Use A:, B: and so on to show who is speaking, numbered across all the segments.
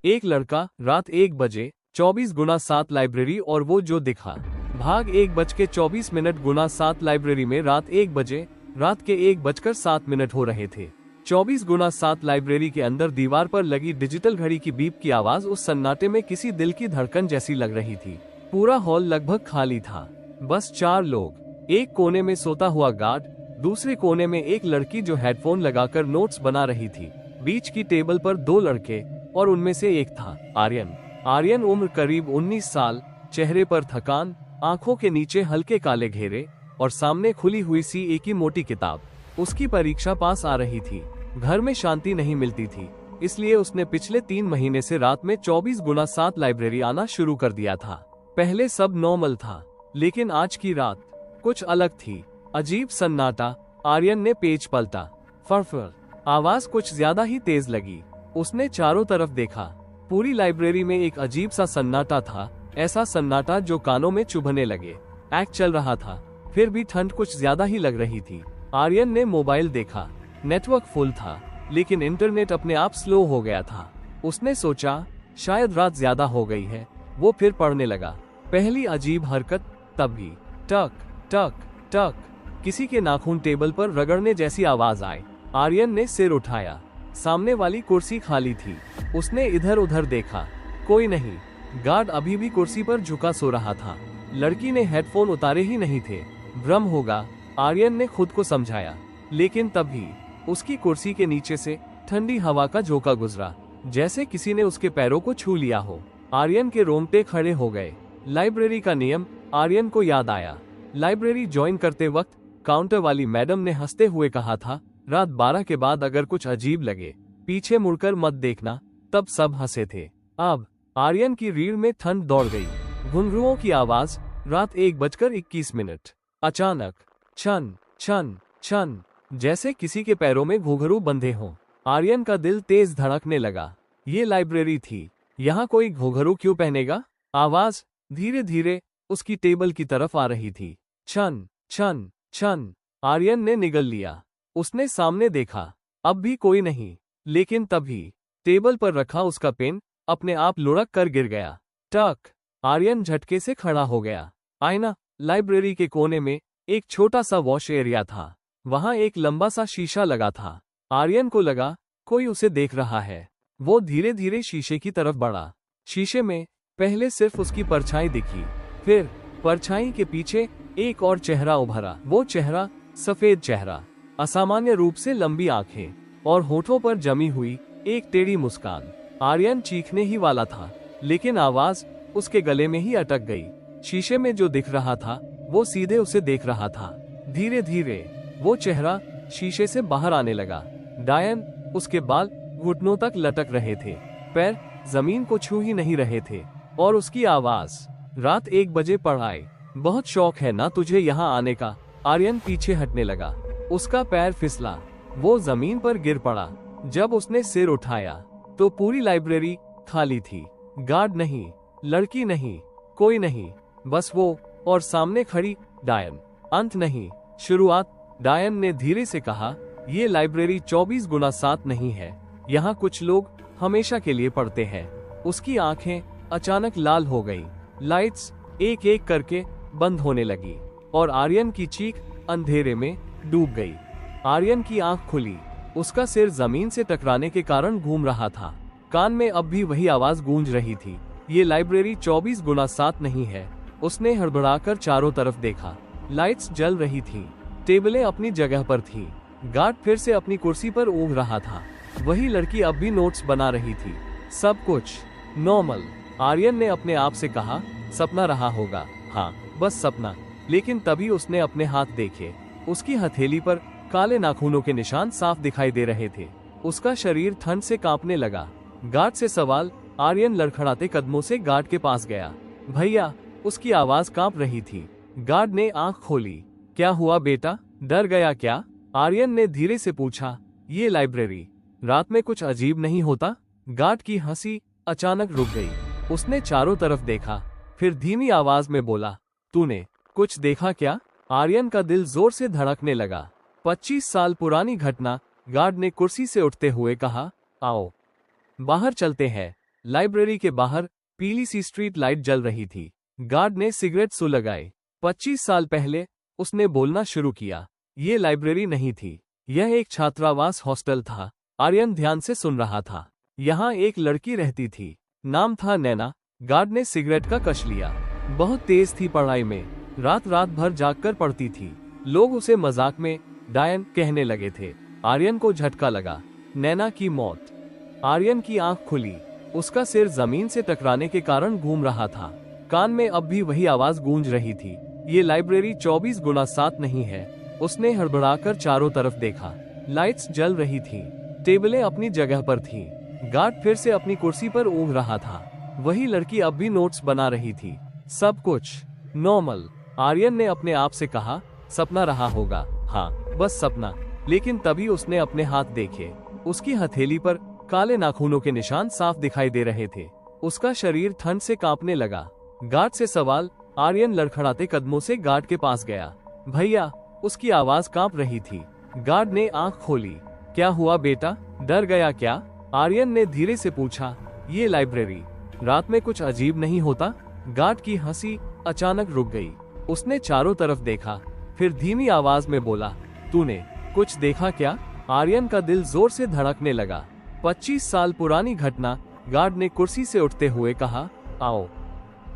A: एक लड़का, रात 1 बजे, 24x7 लाइब्रेरी और वो जो दिखा। भाग 1:24 गुना 7 लाइब्रेरी में रात 1 बजे, रात के 1:07 हो रहे थे। 24x7 लाइब्रेरी के अंदर दीवार पर लगी डिजिटल घड़ी की बीप की आवाज उस सन्नाटे में किसी दिल की धड़कन जैसी लग रही थी। पूरा हॉल लगभग खाली था, बस 4 लोग। एक कोने में सोता हुआ गार्ड, दूसरे कोने में एक लड़की जो हेडफोन लगाकर नोट्स बना रही थी, बीच की टेबल पर 2 लड़के और उनमें से एक था आर्यन उम्र करीब 19 साल, चेहरे पर थकान, आंखों के नीचे हल्के काले घेरे और सामने खुली हुई सीए की मोटी किताब। उसकी परीक्षा पास आ रही थी। घर में शांति नहीं मिलती थी, इसलिए उसने पिछले 3 महीने से रात में 24x7 लाइब्रेरी आना शुरू कर दिया था। पहले सब नॉर्मल था, लेकिन आज की रात कुछ अलग थी। अजीब सन्नाटा। आर्यन ने पेज पलटा। फरफर आवाज कुछ ज्यादा ही तेज लगी। उसने चारों तरफ देखा। पूरी लाइब्रेरी में एक अजीब सा सन्नाटा था, ऐसा सन्नाटा जो कानों में चुभने लगे। एक्ट चल रहा था, फिर भी ठंड कुछ ज्यादा ही लग रही थी। आर्यन ने मोबाइल देखा। नेटवर्क फुल था, लेकिन इंटरनेट अपने आप स्लो हो गया था। उसने सोचा शायद रात ज्यादा हो गई है। वो फिर पढ़ने लगा। पहली अजीब हरकत तभी टक टक टक किसी के नाखून टेबल पर रगड़ने जैसी आवाज आई। आर्यन ने सिर उठाया। सामने वाली कुर्सी खाली थी। उसने इधर उधर देखा, कोई नहीं। गार्ड अभी भी कुर्सी पर झुका सो रहा था। लड़की ने हेडफोन उतारे ही नहीं थे। भ्रम होगा, आर्यन ने खुद को समझाया। लेकिन तभी उसकी कुर्सी के नीचे से ठंडी हवा का झोंका गुजरा, जैसे किसी ने उसके पैरों को छू लिया हो। आर्यन के रोंगटे खड़े हो गए। लाइब्रेरी का नियम आर्यन को याद आया। लाइब्रेरी ज्वाइन करते वक्त काउंटर वाली मैडम ने हंसते हुए कहा था, रात 12 के बाद अगर कुछ अजीब लगे, पीछे मुड़कर मत देखना। तब सब हंसे थे। अब आर्यन की रीढ़ में ठंड दौड़ गई। घुंघरुओं की आवाज, रात 1:21। अचानक छन छन छन, जैसे किसी के पैरों में घुंघरू बंधे हों। आर्यन का दिल तेज धड़कने लगा। ये लाइब्रेरी थी, यहाँ कोई घुंघरू क्यों पहनेगा? आवाज धीरे धीरे उसकी टेबल की तरफ आ रही थी। छन छन छन। आर्यन ने निगल लिया। उसने सामने देखा, अब भी कोई नहीं। लेकिन तभी टेबल पर रखा उसका पेन अपने आप लुढ़क कर गिर गया। टक। आर्यन झटके से खड़ा हो गया। आईना। लाइब्रेरी के कोने में एक छोटा सा वॉश एरिया था। वहां एक लंबा सा शीशा लगा था। आर्यन को लगा कोई उसे देख रहा है। वो धीरे धीरे शीशे की तरफ बढ़ा। शीशे में पहले सिर्फ उसकी परछाई दिखी, फिर परछाई के पीछे एक और चेहरा उभरा। वो चेहरा सफेद चेहरा, असामान्य रूप से लंबी आंखें और होठों पर जमी हुई एक टेढ़ी मुस्कान। आर्यन चीखने ही वाला था, लेकिन आवाज उसके गले में ही अटक गई। शीशे में जो दिख रहा था वो सीधे उसे देख रहा था। धीरे धीरे वो चेहरा शीशे से बाहर आने लगा। डायन। उसके बाल घुटनों तक लटक रहे थे, पैर जमीन को छू ही नहीं रहे थे, और उसकी आवाज, रात 1 बजे पढ़ाई। बहुत शौक है ना तुझे यहाँ आने का? आर्यन पीछे हटने लगा। उसका पैर फिसला, वो जमीन पर गिर पड़ा। जब उसने सिर उठाया तो पूरी लाइब्रेरी खाली थी। गार्ड नहीं, लड़की नहीं, कोई नहीं, बस वो और सामने खड़ी डायन। अंत नहीं, शुरुआत। डायन ने धीरे से कहा, ये लाइब्रेरी 24x7 नहीं है। यहाँ कुछ लोग हमेशा के लिए पढ़ते हैं। उसकी आंखें अचानक लाल हो गई। लाइट्स एक एक करके बंद होने लगी और आर्यन की चीख अंधेरे में डूब गई। आर्यन की आंख खुली। उसका सिर जमीन से टकराने के कारण घूम रहा था। कान में अब भी वही आवाज गूंज रही थी, ये लाइब्रेरी 24x7 नहीं है। उसने हड़बड़ाकर चारों तरफ देखा। लाइट्स जल रही थी, टेबलें अपनी जगह पर थी। गार्ड फिर से अपनी कुर्सी पर ऊँघ रहा था। वही लड़की अब भी नोट्स बना रही थी। सब कुछ नॉर्मल। आर्यन ने अपने आप से कहा, सपना रहा होगा। हाँ, बस सपना। लेकिन तभी उसने अपने हाथ देखे। उसकी हथेली पर काले नाखूनों के निशान साफ दिखाई दे रहे थे। उसका शरीर ठंड से कांपने लगा। गार्ड से सवाल। आर्यन लड़खड़ाते कदमों से गार्ड के पास गया। भैया। उसकी आवाज कांप रही थी। गार्ड ने आंख खोली। क्या हुआ बेटा, डर गया क्या? आर्यन ने धीरे से पूछा। ये लाइब्रेरी रात में कुछ अजीब नहीं होता? गार्ड की हंसी अचानक रुक गई। उसने चारों तरफ देखा, फिर धीमी आवाज में बोला, तूने कुछ देखा क्या? आर्यन का दिल जोर से धड़कने लगा। 25 साल पुरानी घटना। गार्ड ने कुर्सी से उठते हुए कहा, आओ बाहर चलते हैं। लाइब्रेरी के बाहर पीली सी स्ट्रीट लाइट जल रही थी। गार्ड ने सिगरेट सुलगाई। 25 साल पहले उसने बोलना शुरू किया। ये लाइब्रेरी नहीं थी, यह एक छात्रावास हॉस्टल था। आर्यन ध्यान से सुन रहा था। यहाँ एक लड़की रहती थी, नाम था नैना। गार्ड ने सिगरेट का कश लिया। बहुत तेज थी पढ़ाई में, रात रात भर जागकर पढ़ती थी। लोग उसे मजाक में डायन कहने लगे थे। आर्यन को झटका लगा। नैना की मौत। आर्यन की आंख खुली। उसका सिर जमीन से टकराने के कारण घूम रहा था। कान में अब भी वही आवाज गूंज रही थी, ये लाइब्रेरी 24x7 नहीं है। उसने हड़बड़ाकर चारों तरफ देखा। लाइट्स जल रही थी, टेबलें अपनी जगह पर थीं। गार्ड फिर से अपनी कुर्सी पर ऊँघ रहा था। वही लड़की अब भी नोट्स बना रही थी। सब कुछ नॉर्मल। आर्यन ने अपने आप से कहा, सपना रहा होगा। हाँ, बस सपना। लेकिन तभी उसने अपने हाथ देखे। उसकी हथेली पर काले नाखूनों के निशान साफ दिखाई दे रहे थे। उसका शरीर ठंड से कांपने लगा। गार्ड से सवाल। आर्यन लड़खड़ाते कदमों से गार्ड के पास गया। भैया, उसकी आवाज कांप रही थी। गार्ड ने आंख खोली। क्या हुआ बेटा, डर गया क्या? आर्यन ने धीरे से पूछा। ये लाइब्रेरी रात में कुछ अजीब नहीं होता? गार्ड की हंसी अचानक रुक गई। उसने चारों तरफ देखा, फिर धीमी आवाज में बोला, तूने कुछ देखा क्या? आर्यन का दिल जोर से धड़कने लगा। 25 साल पुरानी घटना। गार्ड ने कुर्सी से उठते हुए कहा, आओ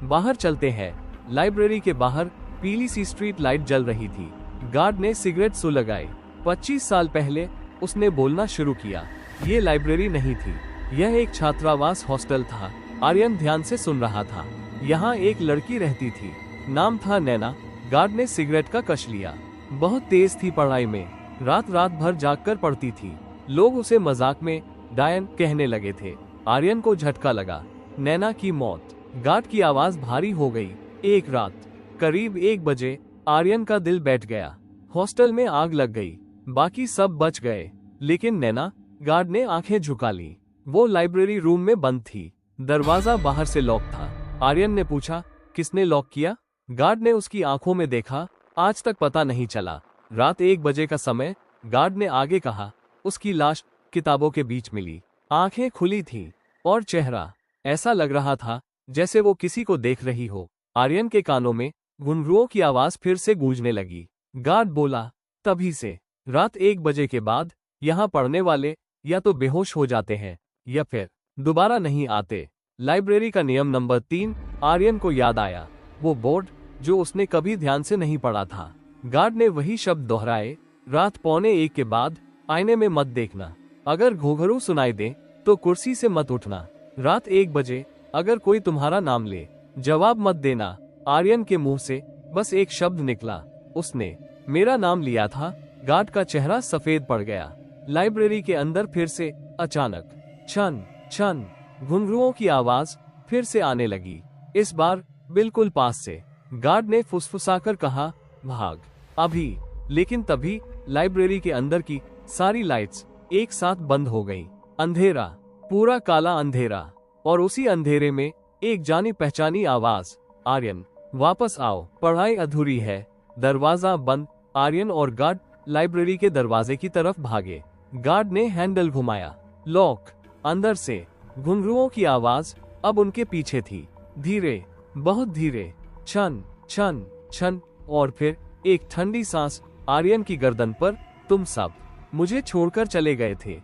A: बाहर चलते हैं। लाइब्रेरी के बाहर पीली सी स्ट्रीट लाइट जल रही थी। गार्ड ने सिगरेट सुलगाई। 25 साल पहले उसने बोलना शुरू किया। ये लाइब्रेरी नहीं थी, यह एक छात्रावास हॉस्टल था। आर्यन ध्यान से सुन रहा था। यहाँ एक लड़की रहती थी, नाम था नैना। गार्ड ने सिगरेट का कश लिया। बहुत तेज थी पढ़ाई में, रात रात भर जागकर पढ़ती थी। लोग उसे मजाक में डायन कहने लगे थे। आर्यन को झटका लगा। नैना की मौत। गार्ड की आवाज भारी हो गई। एक रात करीब 1 बजे आर्यन का दिल बैठ गया। हॉस्टल में आग लग गई, बाकी सब बच गए, लेकिन नैना। गार्ड ने आंखें झुका ली। वो लाइब्रेरी रूम में बंद थी, दरवाजा बाहर से लॉक था। आर्यन ने पूछा, किसने लॉक किया? गार्ड ने उसकी आंखों में देखा। आज तक पता नहीं चला। रात 1 बजे का समय। गार्ड ने आगे कहा, उसकी लाश किताबों के बीच मिली। आंखें खुली थीं और चेहरा ऐसा लग रहा था जैसे वो किसी को देख रही हो। आर्यन के कानों में घुंघरुओं की आवाज फिर से गूंजने लगी। गार्ड बोला, तभी से रात 1 बजे के बाद यहाँ पढ़ने वाले या तो बेहोश हो जाते हैं या फिर दोबारा नहीं आते। लाइब्रेरी का नियम नंबर 3। आर्यन को याद आया, वो बोर्ड जो उसने कभी ध्यान से नहीं पढ़ा था। गार्ड ने वही शब्द दोहराए, रात 12:45 के बाद आईने में मत देखना। अगर घूंघरू सुनाई दे तो कुर्सी से मत उठना। रात 1 बजे अगर कोई तुम्हारा नाम ले, जवाब मत देना। आर्यन के मुंह से बस एक शब्द निकला, उसने मेरा नाम लिया था। गार्ड का चेहरा सफेद पड़ गया। लाइब्रेरी के अंदर फिर से अचानक छन छन घुंघरुओं की आवाज फिर से आने लगी, इस बार बिल्कुल पास से। गार्ड ने फुसफुसाकर कहा, भाग अभी। लेकिन तभी लाइब्रेरी के अंदर की सारी लाइट्स एक साथ बंद हो गईं। अंधेरा, पूरा काला अंधेरा। और उसी अंधेरे में एक जानी पहचानी आवाज, आर्यन वापस आओ, पढ़ाई अधूरी है। दरवाजा बंद। आर्यन और गार्ड लाइब्रेरी के दरवाजे की तरफ भागे। गार्ड ने हैंडल घुमाया, लॉक। अंदर से घुंघरुओं की आवाज अब उनके पीछे थी। धीरे, बहुत धीरे, छन छन छन। और फिर एक ठंडी सांस आर्यन की गर्दन पर। तुम सब मुझे छोड़कर चले गए थे।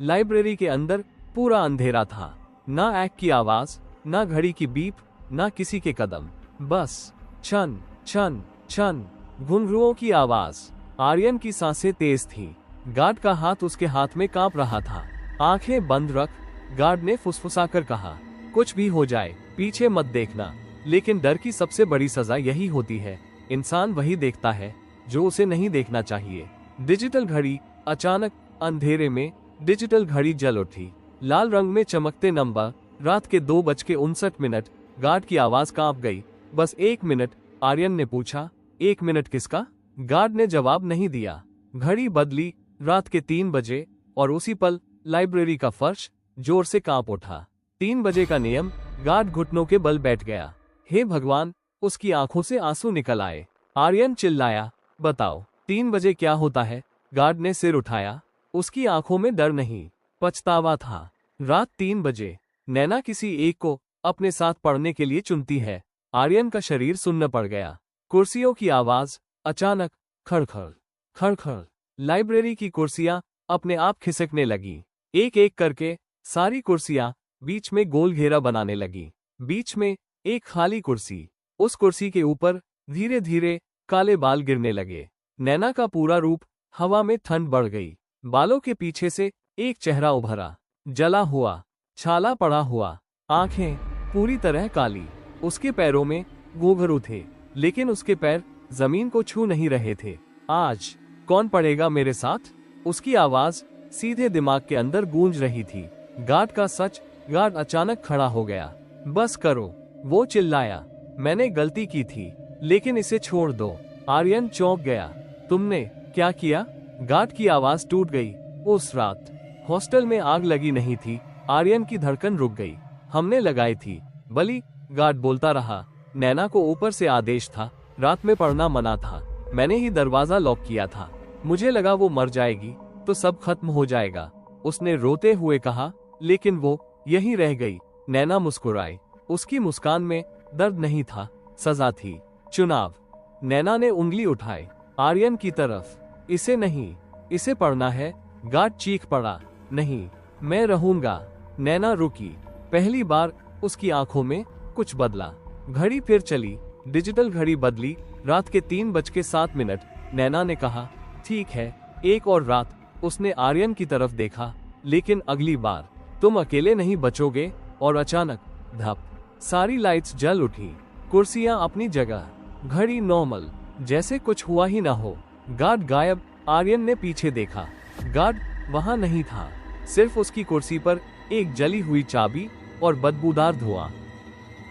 A: लाइब्रेरी के अंदर पूरा अंधेरा था। ना ऐक की आवाज, ना घड़ी की बीप, ना किसी के कदम, बस छन छन छन घुंघरुओं की आवाज। आर्यन की सांसें तेज थीं। गार्ड का हाथ उसके हाथ में कांप रहा था। आंखें बंद रख। गार्ड ने फुसफुसाकर कहा, कुछ भी हो जाए पीछे मत देखना। लेकिन डर की सबसे बड़ी सजा यही होती है, इंसान वही देखता है जो उसे नहीं देखना चाहिए। डिजिटल घड़ी। अचानक अंधेरे में डिजिटल घड़ी जल उठी। लाल रंग में चमकते नंबर। रात के 2:59। गार्ड की आवाज कांप गई, बस 1 मिनट। आर्यन ने पूछा, 1 मिनट किसका? गार्ड ने जवाब नहीं दिया। घड़ी बदली, रात के 3 बजे। और उसी पल लाइब्रेरी का फर्श जोर से कांप उठा। 3 बजे का नियम। गार्ड घुटनों के बल बैठ गया। हे भगवान, उसकी आंखों से आंसू निकल आए। आर्यन चिल्लाया, बताओ 3 बजे क्या होता है? गार्ड ने सिर उठाया। उसकी आंखों में डर नहीं, पछतावा था। रात 3 बजे नैना किसी एक को अपने साथ पढ़ने के लिए चुनती है। आर्यन का शरीर सुन्न पड़ गया। कुर्सियों की आवाज अचानक खड़खड़ खड़खड़। लाइब्रेरी की कुर्सियां अपने आप खिसकने लगी। एक एक करके सारी कुर्सियां बीच में गोल घेरा बनाने लगी। बीच में एक खाली कुर्सी, उस कुर्सी के ऊपर धीरे धीरे काले बाल गिरने लगे। नैना का पूरा रूप हवा में ठंड बढ़ गई। बालों के पीछे से एक चेहरा उभरा, जला हुआ, छाला पड़ा हुआ, आंखें पूरी तरह काली। उसके पैरों में घुंघरू थे, लेकिन उसके पैर जमीन को छू नहीं रहे थे। आज कौन पढ़ेगा मेरे साथ? उसकी आवाज सीधे दिमाग के अंदर गूंज रही थी। गार्ड का सच। गार्ड अचानक खड़ा हो गया। बस करो, वो चिल्लाया। मैंने गलती की थी, लेकिन इसे छोड़ दो। आर्यन चौंक गया। तुमने क्या किया? गार्ड की आवाज टूट गई। उस रात हॉस्टल में आग लगी नहीं थी। आर्यन की धड़कन रुक गई। हमने लगाई थी बलि, गार्ड बोलता रहा। नैना को ऊपर से आदेश था, रात में पढ़ना मना था। मैंने ही दरवाजा लॉक किया था। मुझे लगा वो मर जाएगी तो सब खत्म हो जाएगा, उसने रोते हुए कहा। लेकिन वो यहीं रह गई। नैना मुस्कुराई। उसकी मुस्कान में दर्द नहीं था, सजा थी, चुनाव। नैना ने उंगली उठाई आर्यन की तरफ। इसे नहीं, इसे पढ़ना है। गार्ड चीख पड़ा। नहीं, मैं रहूंगा। नैना रुकी। पहली बार उसकी आंखों में कुछ बदला। घड़ी फिर चली। डिजिटल घड़ी बदली। रात के 3:07। नैना ने कहा, ठीक है, एक और रात। उसने आर्यन की तरफ देखा। लेकिन अगली बार तुम अकेले नहीं बचोगे। और अचानक धप, सारी लाइट्स जल उठी। कुर्सियां अपनी जगह, घड़ी नॉर्मल, जैसे कुछ हुआ ही ना हो। गार्ड गायब। आर्यन ने पीछे देखा। गार्ड वहां नहीं था। सिर्फ उसकी कुर्सी पर एक जली हुई चाबी और बदबूदार धुआं।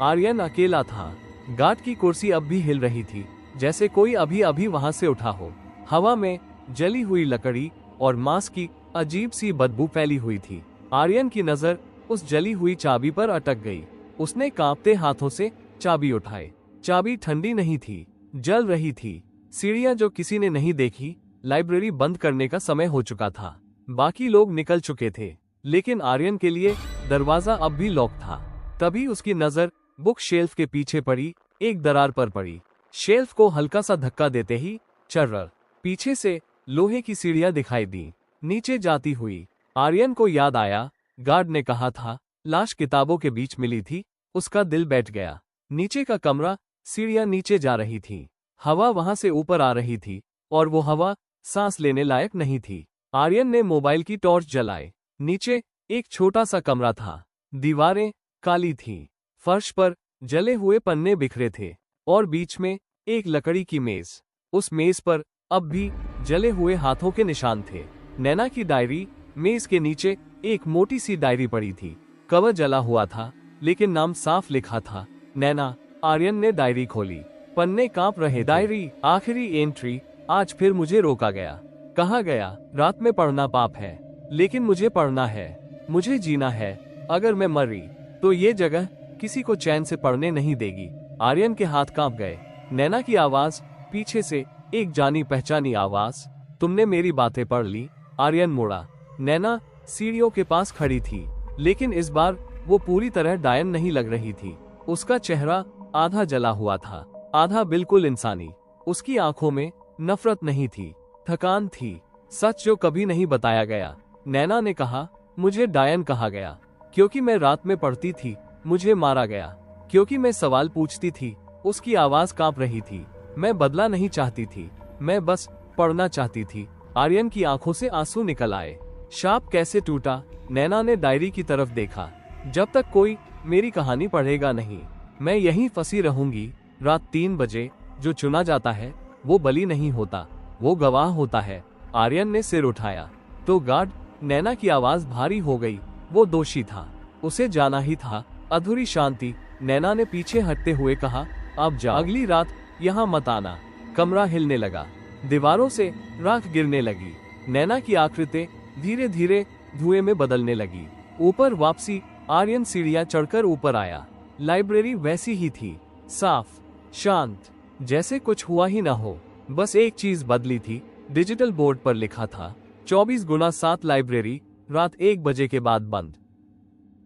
A: आर्यन अकेला था। गार्ड की कुर्सी अब भी हिल रही थी, जैसे कोई अभी अभी वहां से उठा हो। हवा में जली हुई लकड़ी और मांस की अजीब सी बदबू फैली हुई थी। आर्यन की नजर उस जली हुई चाबी पर अटक गई। उसने कांपते हाथों से चाबी उठाई। चाबी ठंडी नहीं थी, जल रही थी। सीढ़ियां जो किसी ने नहीं देखी। लाइब्रेरी बंद करने का समय हो चुका था। बाकी लोग निकल चुके थे, लेकिन आर्यन के लिए दरवाजा अब भी लॉक था। तभी उसकी नजर बुक शेल्फ के पीछे पड़ी। एक दरार पर पड़ी। शेल्फ को हल्का सा धक्का देते ही चर्रर, पीछे से लोहे की सीढ़ियां दिखाई दी, नीचे जाती हुई। आर्यन को याद आया, गार्ड ने कहा था लाश किताबों के बीच मिली थी। उसका दिल बैठ गया। नीचे का कमरा, सीढ़ियां नीचे जा रही थी। हवा वहां से ऊपर आ रही थी, और वो हवा सांस लेने लायक नहीं थी। आर्यन ने मोबाइल की टॉर्च जलाई। नीचे एक छोटा सा कमरा था। दीवारें काली थीं। फर्श पर जले हुए पन्ने बिखरे थे, और बीच में एक लकड़ी की मेज। उस मेज पर अब भी जले हुए हाथों के निशान थे। नैना की डायरी। मेज के नीचे एक मोटी सी डायरी पड़ी थी। कवर जला हुआ था, लेकिन नाम साफ लिखा था, नैना। आर्यन ने डायरी खोली। पन्ने कांप रहे। डायरी, आखिरी एंट्री। आज फिर मुझे रोका गया। कहा गया, रात में पढ़ना पाप है, लेकिन मुझे पढ़ना है। मुझे जीना है। अगर मैं मरी तो ये जगह किसी को चैन से पढ़ने नहीं देगी। आर्यन के हाथ कांप गए। नैना की आवाज पीछे से, एक जानी पहचानी आवाज। तुमने मेरी बातें पढ़ ली? आर्यन मुड़ा। नैना सीढ़ियों के पास खड़ी थी, लेकिन इस बार वो पूरी तरह डायन नहीं लग रही थी। उसका चेहरा आधा जला हुआ था, आधा बिल्कुल इंसानी। उसकी आंखों में नफरत नहीं थी, थकान थी, सच जो कभी नहीं बताया गया। नैना ने कहा, मुझे डायन कहा गया क्योंकि मैं रात में पढ़ती थी। मुझे मारा गया क्योंकि मैं सवाल पूछती थी। उसकी आवाज कांप रही थी। मैं बदला नहीं चाहती थी, मैं बस पढ़ना चाहती थी। आर्यन की आंखों से आंसू निकल आए। शाप कैसे टूटा? नैना ने डायरी की तरफ देखा। जब तक कोई मेरी कहानी पढ़ेगा नहीं, मैं यहीं फंसी रहूंगी। रात 3 बजे जो चुना जाता है वो बलि नहीं होता, वो गवाह होता है। आर्यन ने सिर उठाया। तो गार्ड? नैना की आवाज भारी हो गई। वो दोषी था, उसे जाना ही था। अधूरी शांति। नैना ने पीछे हटते हुए कहा, अब जा, अगली रात यहाँ मत आना। कमरा हिलने लगा। दीवारों से राख गिरने लगी। नैना की आकृति धीरे धीरे धुएं में बदलने लगी। ऊपर वापसी। आर्यन सीढ़ियां चढ़कर ऊपर आया। लाइब्रेरी वैसी ही थी, साफ, शांत, जैसे कुछ हुआ ही ना हो। बस एक चीज बदली थी। डिजिटल बोर्ड पर लिखा था 24x7 लाइब्रेरी, रात 1 बजे के बाद बंद।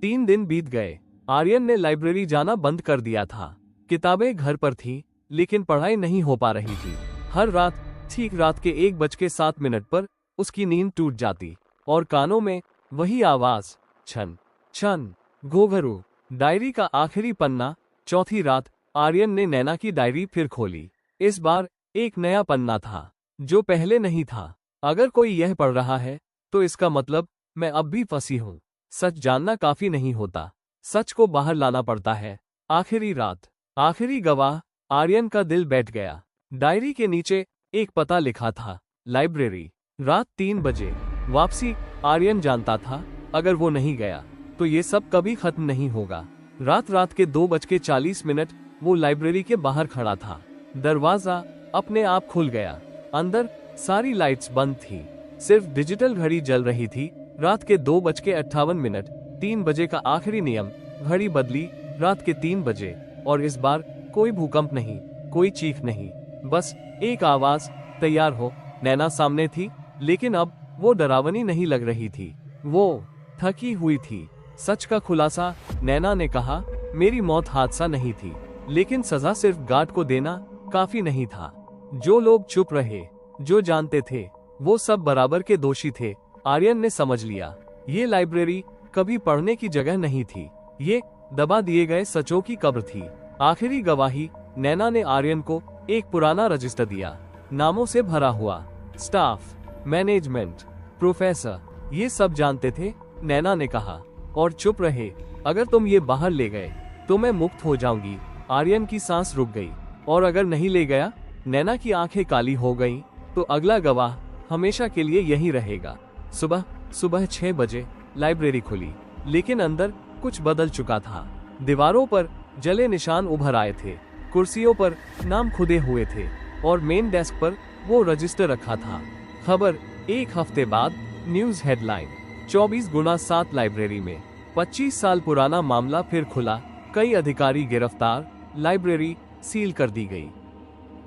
A: 3 दिन बीत गए। आर्यन ने लाइब्रेरी जाना बंद कर दिया था। किताबें घर पर थी, लेकिन पढ़ाई नहीं हो पा रही थी। हर रात ठीक रात के 1:07 पर उसकी नींद टूट जाती और कानों में वही आवाज, छन छन घोघरू। डायरी का आखिरी पन्ना। चौथी रात आर्यन ने नैना की डायरी फिर खोली। इस बार एक नया पन्ना था जो पहले नहीं था। अगर कोई यह पढ़ रहा है तो इसका मतलब मैं अब भी फंसी हूँ। सच जानना काफी नहीं होता, सच को बाहर लाना पड़ता है। आखिरी रात, आखिरी गवाह। आर्यन का दिल बैठ गया। डायरी के नीचे एक पता लिखा था, लाइब्रेरी। रात 3 बजे वापसी। आर्यन जानता था अगर वो नहीं गया तो ये सब कभी खत्म नहीं होगा। रात के 2:40 वो लाइब्रेरी के बाहर खड़ा था। दरवाजा अपने आप खुल गया। अंदर सारी लाइट्स बंद थी, सिर्फ डिजिटल घड़ी जल रही थी। रात के 2:58। 3 बजे का आखिरी नियम। घड़ी बदली। रात के 3 बजे। और इस बार कोई भूकंप नहीं, कोई चीख नहीं, बस एक आवाज, तैयार हो। नैना सामने थी, लेकिन अब वो डरावनी नहीं लग रही थी, वो थकी हुई थी। सच का खुलासा। नैना ने कहा, मेरी मौत हादसा नहीं थी, लेकिन सजा सिर्फ गार्ड को देना काफी नहीं था। जो लोग चुप रहे, जो जानते थे, वो सब बराबर के दोषी थे। आर्यन ने समझ लिया, ये लाइब्रेरी कभी पढ़ने की जगह नहीं थी, ये दबा दिए गए सचों की कब्र थी। आखिरी गवाही। नैना ने आर्यन को एक पुराना रजिस्टर दिया, नामों से भरा हुआ। स्टाफ, मैनेजमेंट, प्रोफेसर, ये सब जानते थे। नैना ने कहा, और चुप रहे। अगर तुम ये बाहर ले गए तो मैं मुक्त हो जाऊंगी। आर्यन की सांस रुक गई। और अगर नहीं ले गया? नैना की आंखें काली हो गईं, तो अगला गवाह हमेशा के लिए यही रहेगा। सुबह 6 बजे लाइब्रेरी खुली, लेकिन अंदर कुछ बदल चुका था। दीवारों पर जले निशान उभर आए थे, कुर्सियों पर नाम खुदे हुए थे, और मेन डेस्क पर वो रजिस्टर रखा था। खबर। 1 हफ्ते बाद। News headline. 24x7 लाइब्रेरी में 25 साल पुराना मामला फिर खुला, कई अधिकारी गिरफ्तार, लाइब्रेरी सील कर दी गई।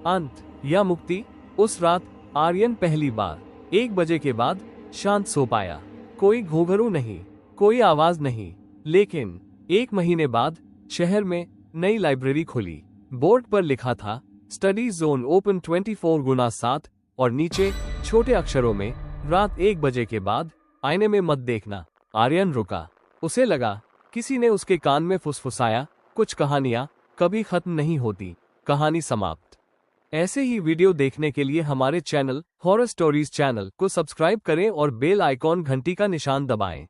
A: अंत या मुक्ति। उस रात आर्यन पहली बार 1 बजे के बाद शांत सो पाया। कोई घोघरू नहीं, कोई आवाज नहीं। लेकिन 1 महीने बाद शहर में नई लाइब्रेरी खुली। बोर्ड पर लिखा था, स्टडी जोन ओपन 24x7, और नीचे छोटे अक्षरों में, रात 1 बजे के बाद आईने में मत देखना। आर्यन रुका। उसे लगा किसी ने उसके कान में फुसफुसाया, कुछ कहानियां कभी खत्म नहीं होती, कहानी समाप्त। ऐसे ही वीडियो देखने के लिए हमारे चैनल हॉरर स्टोरीज चैनल को सब्सक्राइब करें और बेल आइकॉन घंटी का निशान दबाएं।